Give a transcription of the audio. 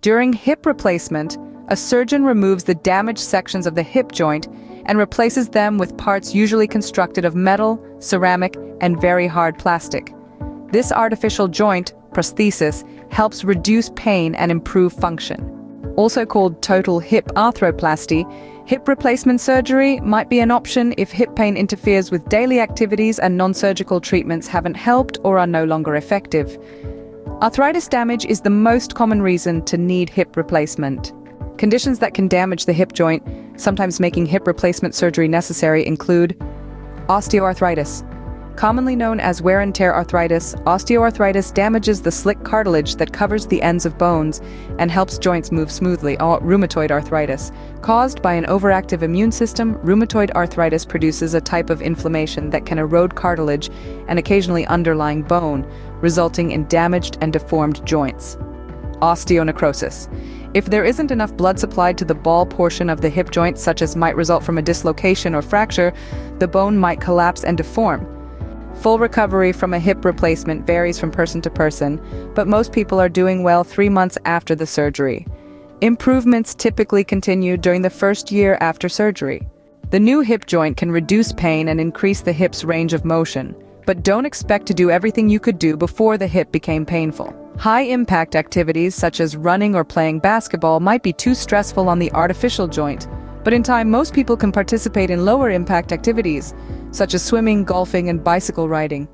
During hip replacement, a surgeon removes the damaged sections of the hip joint and replaces them with parts usually constructed of metal, ceramic, and very hard plastic. This artificial joint, prosthesis, helps reduce pain and improve function. Also called total hip arthroplasty, hip replacement surgery might be an option if hip pain interferes with daily activities and non-surgical treatments haven't helped or are no longer effective. Arthritis damage is the most common reason to need hip replacement. Conditions that can damage the hip joint, sometimes making hip replacement surgery necessary, include osteoarthritis. Commonly known as wear and tear arthritis, osteoarthritis damages the slick cartilage that covers the ends of bones and helps joints move smoothly. Rheumatoid arthritis. Caused by an overactive immune system, rheumatoid arthritis produces a type of inflammation that can erode cartilage and occasionally underlying bone, resulting in damaged and deformed joints. Osteonecrosis. If there isn't enough blood supplied to the ball portion of the hip joint, such as might result from a dislocation or fracture, the bone might collapse and deform. Full recovery from a hip replacement varies from person to person, but most people are doing well 3 months after the surgery. Improvements typically continue during the first year after surgery. The new hip joint can reduce pain and increase the hip's range of motion, but don't expect to do everything you could do before the hip became painful. High-impact activities such as running or playing basketball might be too stressful on the artificial joint, but in time most people can participate in lower-impact activities, such as swimming, golfing, and bicycle riding.